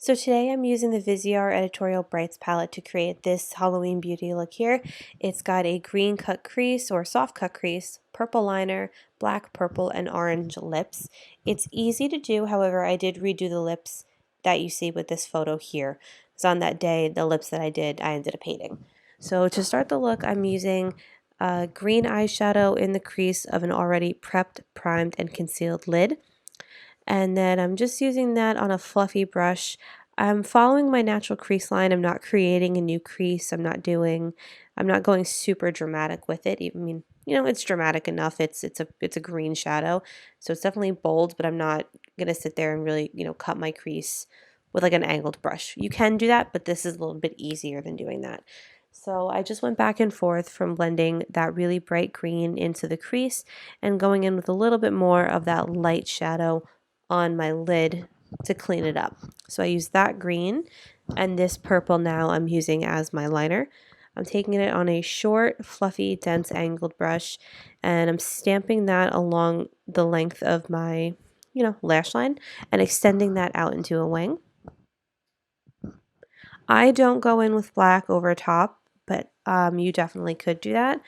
So today I'm using the Viseart Editorial Brights palette to create this Halloween beauty look here. It's got a green cut crease or soft cut crease, purple liner, black, purple, and orange lips. It's easy to do, however, I did redo the lips that you see with this photo here. So on that day, the lips that I did, I ended up painting. So to start the look, I'm using green eyeshadow in the crease of an already prepped, primed, and concealed lid. And then I'm just using that on a fluffy brush. I'm following my natural crease line. I'm not creating a new crease. I'm not going super dramatic with it. I mean, it's dramatic enough. It's a green shadow. So it's definitely bold, but I'm not gonna sit there and really, cut my crease with like an angled brush. You can do that, but this is a little bit easier than doing that. So I just went back and forth from blending that really bright green into the crease and going in with a little bit more of that light shadow on my lid to clean it up. So I use that green, and this purple now I'm using as my liner. I'm taking it on a short, fluffy, dense angled brush, and I'm stamping that along the length of my, lash line and extending that out into a wing. I don't go in with black over top, but you definitely could do that.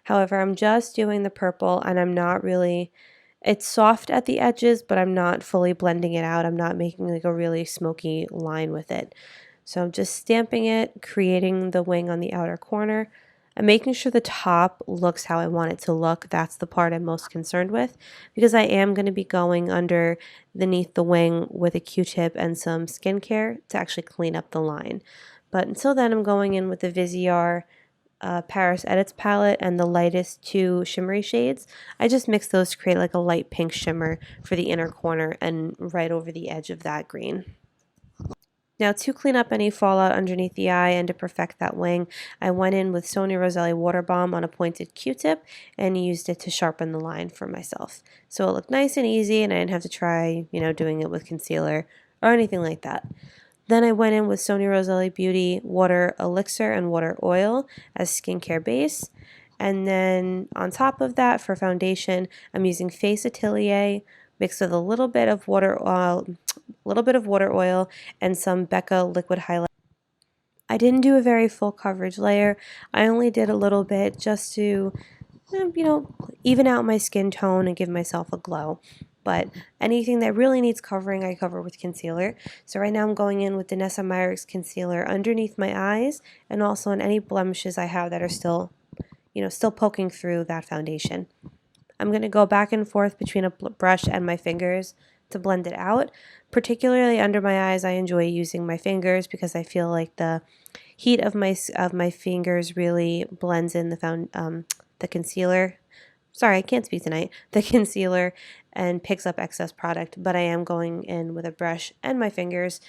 However, I'm just doing the purple, and I'm not really, it's soft at the edges, but I'm not fully blending it out. I'm not making like a really smoky line with it. So I'm just stamping it, creating the wing on the outer corner. I'm making sure the top looks how I want it to look. That's the part I'm most concerned with, because I am going to be going underneath the wing with a Q-tip and some skincare to actually clean up the line. But until then, I'm going in with the Viseart Paris Edits palette and the lightest two shimmery shades. I just mixed those to create like a light pink shimmer for the inner corner and right over the edge of that green. Now, to clean up any fallout underneath the eye and to perfect that wing, I went in with Sonia Roselli Water Bomb on a pointed Q-tip and used it to sharpen the line for myself. So it looked nice and easy, and I didn't have to try, doing it with concealer or anything like that. Then I went in with Sonia Roselli Beauty Water Elixir and Water Oil as skincare base. And then on top of that, for foundation, I'm using Face Atelier mixed with a little bit of water oil and some Becca liquid highlight. I didn't do a very full coverage layer. I only did a little bit just to, even out my skin tone and give myself a glow. But anything that really needs covering, I cover with concealer. So right now I'm going in with Danessa Myricks Concealer underneath my eyes and also on any blemishes I have that are still poking through that foundation. I'm going to go back and forth between a brush and my fingers to blend it out. Particularly under my eyes, I enjoy using my fingers because I feel like the heat of my fingers really blends in the concealer. Sorry, I can't speak tonight. The concealer and picks up excess product, but I am going in with a brush and my fingers.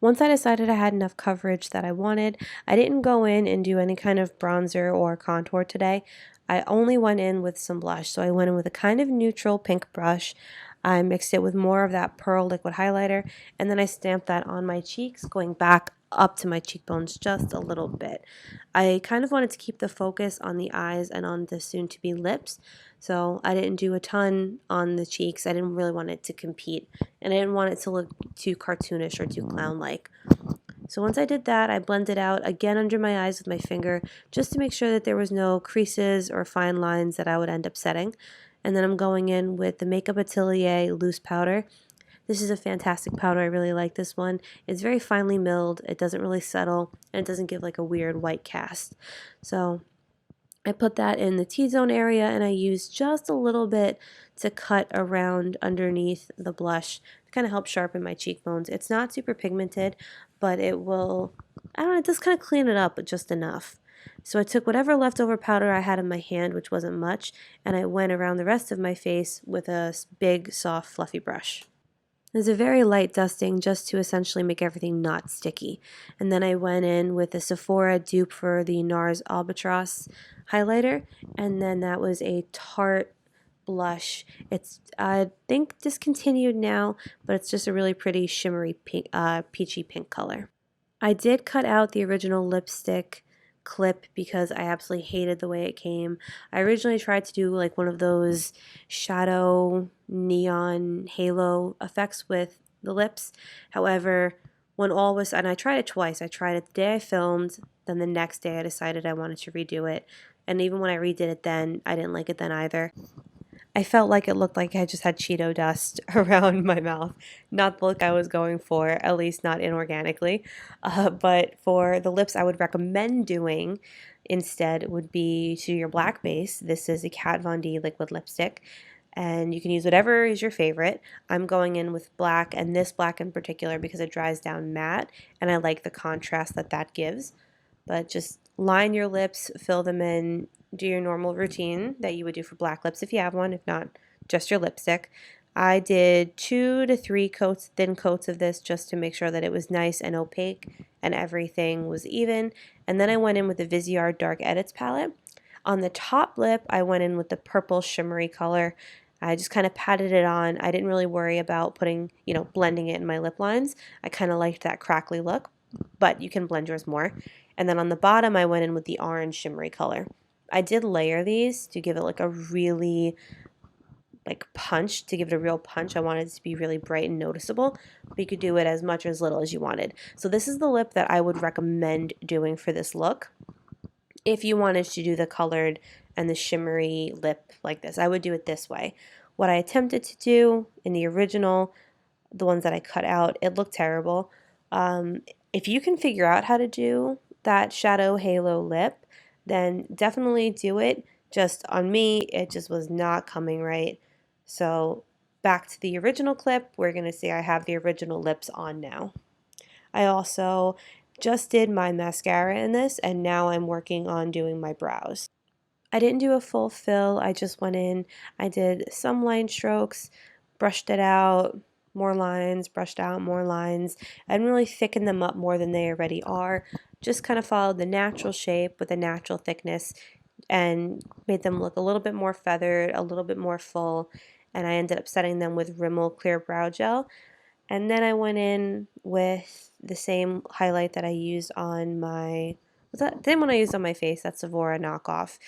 Once I decided I had enough coverage that I wanted, I didn't go in and do any kind of bronzer or contour today. I only went in with some blush. So I went in with a kind of neutral pink brush. I mixed it with more of that pearl liquid highlighter, and then I stamped that on my cheeks, going back up to my cheekbones just a little bit. I kind of wanted to keep the focus on the eyes and on the soon-to-be lips, so I didn't do a ton on the cheeks. I didn't really want it to compete, and I didn't want it to look too cartoonish or too clown-like. So once I did that, I blended out again under my eyes with my finger just to make sure that there was no creases or fine lines that I would end up setting. And then I'm going in with the Makeup Atelier loose powder. This is a fantastic powder. I really like this one. It's very finely milled. It doesn't really settle, and it doesn't give like a weird white cast. So I put that in the T-zone area, and I used just a little bit to cut around underneath the blush to kind of help sharpen my cheekbones. It's not super pigmented, but it will, I don't know, it just kind of clean it up just enough. So I took whatever leftover powder I had in my hand, which wasn't much, and I went around the rest of my face with a big, soft, fluffy brush. It's a very light dusting just to essentially make everything not sticky. And then I went in with a Sephora dupe for the NARS Albatross highlighter, and then that was a Tarte blush. It's I think discontinued now, but it's just a really pretty shimmery pink, peachy pink color. I did cut out the original lipstick clip because I absolutely hated the way it came. I originally tried to do like one of those shadow neon halo effects with the lips. However, when all was, and I tried it twice. I tried it the day I filmed, then the next day I decided I wanted to redo it. And even when I redid it then, I didn't like it then either. I felt like it looked like I just had Cheeto dust around my mouth. Not the look I was going for, at least not inorganically. But for the lips I would recommend doing instead would be to your black base. This is a Kat Von D liquid lipstick, and you can use whatever is your favorite. I'm going in with black, and this black in particular because it dries down matte, and I like the contrast that that gives. But just line your lips, fill them in, do your normal routine that you would do for black lips if you have one, if not, just your lipstick. I did 2 to 3 coats, thin coats of this just to make sure that it was nice and opaque and everything was even. And then I went in with the Viseart Dark Edits palette. On the top lip, I went in with the purple shimmery color. I just kind of patted it on. I didn't really worry about putting, blending it in my lip lines. I kind of liked that crackly look, but you can blend yours more. And then on the bottom, I went in with the orange shimmery color. I did layer these to give it like a really punch, to give it a real punch. I wanted it to be really bright and noticeable, but you could do it as much or as little as you wanted. So this is the lip that I would recommend doing for this look. If you wanted to do the colored and the shimmery lip like this, I would do it this way. What I attempted to do in the original, the ones that I cut out, it looked terrible. If you can figure out how to do that shadow halo lip, then definitely do it. Just on me, it just was not coming right. So back to the original clip, we're going to see I have the original lips on now. I also just did my mascara in this, and now I'm working on doing my brows. I didn't do a full fill. I just went in, I did some line strokes, brushed it out, more lines, brushed out more lines. I didn't really thicken them up more than they already are. Just kind of followed the natural shape with a natural thickness and made them look a little bit more feathered, a little bit more full. And I ended up setting them with Rimmel Clear Brow Gel. And then I went in with the same highlight that I used on my, was that the same one I used on my face, that Sephora knockoff.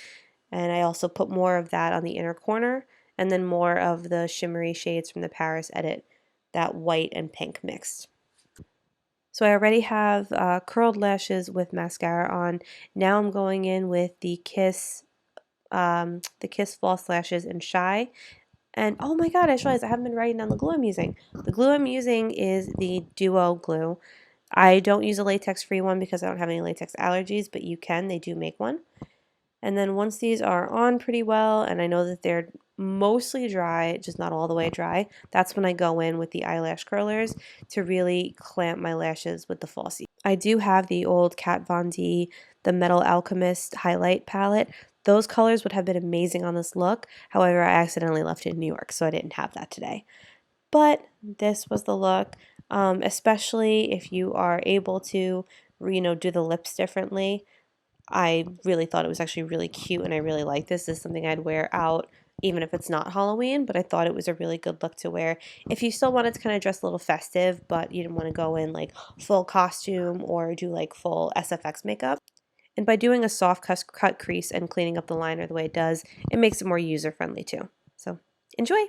And I also put more of that on the inner corner, and then more of the shimmery shades from the Paris Edit, that white and pink mixed. So I already have curled lashes with mascara on. Now I'm going in with the Kiss false lashes in Shy. And oh my god, I just realized I haven't been writing down the glue I'm using. The glue I'm using is the Duo glue. I don't use a latex-free one because I don't have any latex allergies, but you can. They do make one. And then once these are on pretty well, and I know that they're mostly dry, just not all the way dry, that's when I go in with the eyelash curlers to really clamp my lashes with the falsie. I do have the old Kat Von D, the Metal Alchemist highlight palette. Those colors would have been amazing on this look. However, I accidentally left it in New York, so I didn't have that today. But this was the look, especially if you are able to, do the lips differently. I really thought it was actually really cute, and I really like this. This is something I'd wear out even if it's not Halloween, but I thought it was a really good look to wear if you still wanted to kind of dress a little festive, but you didn't want to go in like full costume or do like full SFX makeup. And by doing a soft cut crease and cleaning up the liner the way it does, it makes it more user friendly too. So enjoy!